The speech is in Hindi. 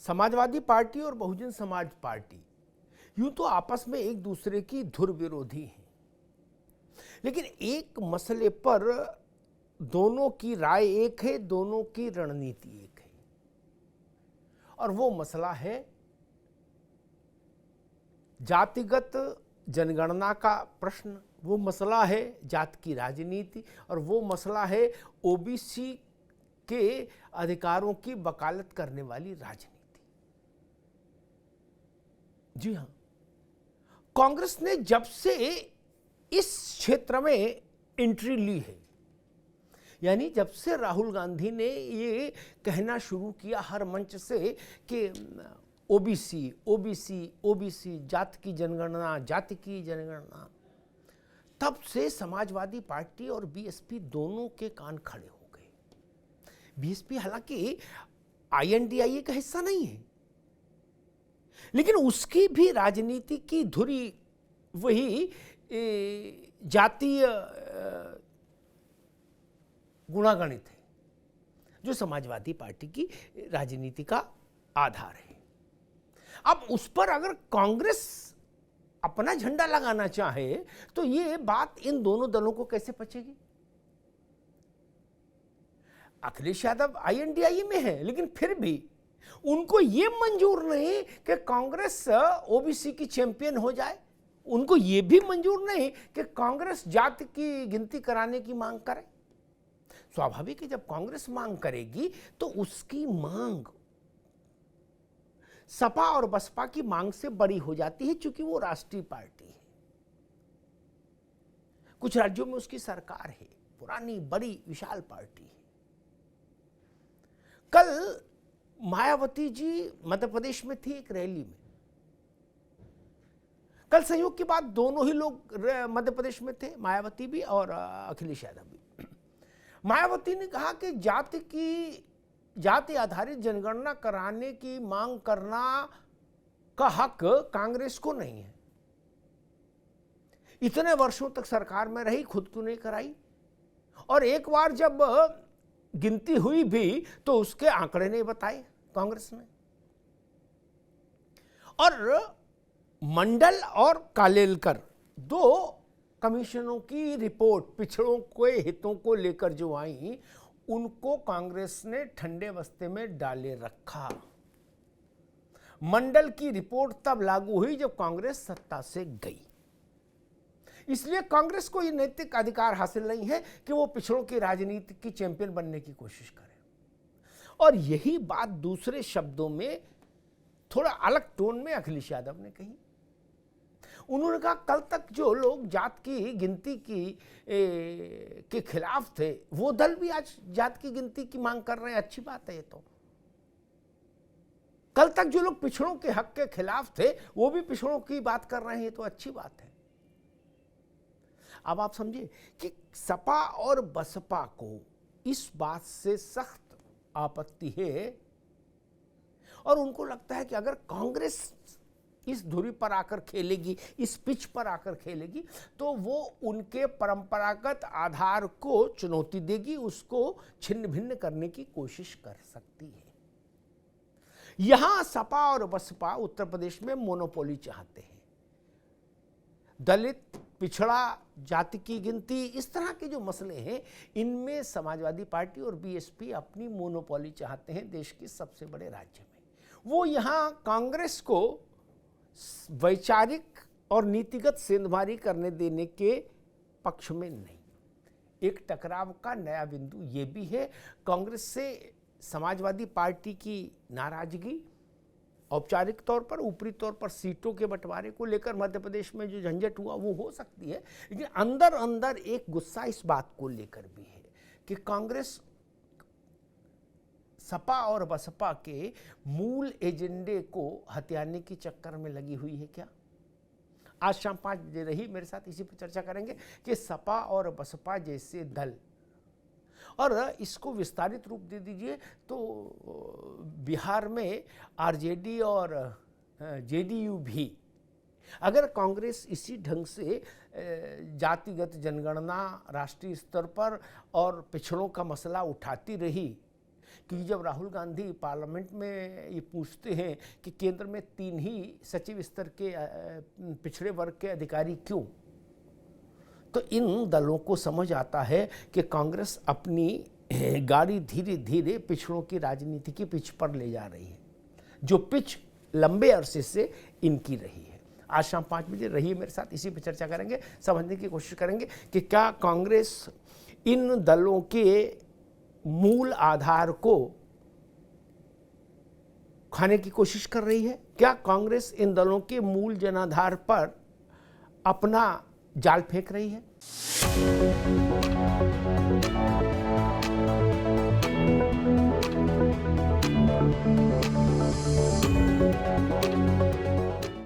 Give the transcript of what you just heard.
समाजवादी पार्टी और बहुजन समाज पार्टी यूं तो आपस में एक दूसरे की धुर विरोधी हैं, लेकिन एक मसले पर दोनों की राय एक है, दोनों की रणनीति एक है, और वो मसला है जातिगत जनगणना का प्रश्न, वो मसला है जात की राजनीति, और वो मसला है ओबीसी के अधिकारों की वकालत करने वाली राजनीति। जी हां, कांग्रेस ने जब से इस क्षेत्र में एंट्री ली है, यानी जब से राहुल गांधी ने ये कहना शुरू किया हर मंच से कि ओबीसी ओबीसी ओबीसी, जात की जनगणना, जाति की जनगणना, तब से समाजवादी पार्टी और बीएसपी दोनों के कान खड़े हो गए। बीएसपी हालांकि आईएनडीआईए का हिस्सा नहीं है, लेकिन उसकी भी राजनीति की धुरी वही जातीय गुणागणित है, जो समाजवादी पार्टी की राजनीति का आधार है। अब उस पर अगर कांग्रेस अपना झंडा लगाना चाहे तो ये बात इन दोनों दलों को कैसे पचेगी? अखिलेश यादव आईएनडीआईए में है, लेकिन फिर भी उनको ये मंजूर नहीं कि कांग्रेस ओबीसी की चैंपियन हो जाए। उनको ये भी मंजूर नहीं कि कांग्रेस जाति की गिनती कराने की मांग करे। स्वाभाविक है, जब कांग्रेस मांग करेगी तो उसकी मांग सपा और बसपा की मांग से बड़ी हो जाती है, क्योंकि वो राष्ट्रीय पार्टी है। कुछ राज्यों में उसकी सरकार है, पुरानी बड़ी विशाल पार्टी है। कल मायावती जी मध्य प्रदेश में थी एक रैली में। कल संयोग की बात, दोनों ही लोग मध्य प्रदेश में थे, मायावती भी और अखिलेश यादव भी। मायावती ने कहा कि जाति आधारित जनगणना कराने की मांग करना का हक कांग्रेस को नहीं है। इतने वर्षों तक सरकार में रही, खुद क्यों नहीं कराई? और एक बार जब गिनती हुई भी तो उसके आंकड़े नहीं बताए कांग्रेस ने। और मंडल और कालेलकर, दो कमीशनों की रिपोर्ट पिछड़ों के हितों को लेकर जो आई, उनको कांग्रेस ने ठंडे बस्ते में डाले रखा। मंडल की रिपोर्ट तब लागू हुई जब कांग्रेस सत्ता से गई। इसलिए कांग्रेस को यह नैतिक अधिकार हासिल नहीं है कि वो पिछड़ों की राजनीति की चैंपियन बनने की कोशिश करे। और यही बात दूसरे शब्दों में, थोड़ा अलग टोन में अखिलेश यादव ने कही। उन्होंने कहा, कल तक जो लोग जात की गिनती के खिलाफ थे, वो दल भी आज जात की गिनती की मांग कर रहे हैं। अच्छी बात है ये तो। कल तक जो लोग पिछड़ों के हक के खिलाफ थे, वो भी पिछड़ों की बात कर रहे हैं, ये तो अच्छी बात है। अब आप समझिए कि सपा और बसपा को इस बात से सख्त आपत्ति है, और उनको लगता है कि अगर कांग्रेस इस धुरी पर आकर खेलेगी, इस पिच पर आकर खेलेगी, तो वो उनके परंपरागत आधार को चुनौती देगी, उसको छिन्न भिन्न करने की कोशिश कर सकती है। यहां सपा और बसपा उत्तर प्रदेश में मोनोपोली चाहते हैं। दलित, पिछड़ा, जाति की गिनती, इस तरह के जो मसले हैं, इनमें समाजवादी पार्टी और बीएसपी अपनी मोनोपोली चाहते हैं देश के सबसे बड़े राज्य में। वो यहां कांग्रेस को वैचारिक और नीतिगत सेंधमारी करने देने के पक्ष में नहीं। एक टकराव का नया बिंदु ये भी है। कांग्रेस से समाजवादी पार्टी की नाराजगी औपचारिक तौर पर, ऊपरी तौर पर सीटों के बंटवारे को लेकर मध्य प्रदेश में जो झंझट हुआ वो हो सकती है, लेकिन अंदर अंदर एक गुस्सा इस बात को लेकर भी है कि कांग्रेस सपा और बसपा के मूल एजेंडे को हथियाने की चक्कर में लगी हुई है क्या? आज शाम 5 बजे रही मेरे साथ, इसी पर चर्चा करेंगे कि सपा और बसपा जैसे दल, और इसको विस्तारित रूप दे दीजिए तो बिहार में आरजेडी और जेडीयू भी, अगर कांग्रेस इसी ढंग से जातिगत जनगणना राष्ट्रीय स्तर पर और पिछड़ों का मसला उठाती रही, क्योंकि जब राहुल गांधी पार्लियामेंट में ये पूछते हैं कि केंद्र में 3 ही सचिव स्तर के पिछड़े वर्ग के अधिकारी क्यों, तो इन दलों को समझ आता है कि कांग्रेस अपनी गाड़ी धीरे धीरे पिछड़ों की राजनीति की पिच पर ले जा रही है, जो पिच लंबे अरसे से इनकी रही है। आज शाम 5 बजे रहिए मेरे साथ, इसी पर चर्चा करेंगे, समझने की कोशिश करेंगे कि क्या कांग्रेस इन दलों के मूल आधार को खाने की कोशिश कर रही है, क्या कांग्रेस इन दलों के मूल जनाधार पर अपना जाल फेंक रही है।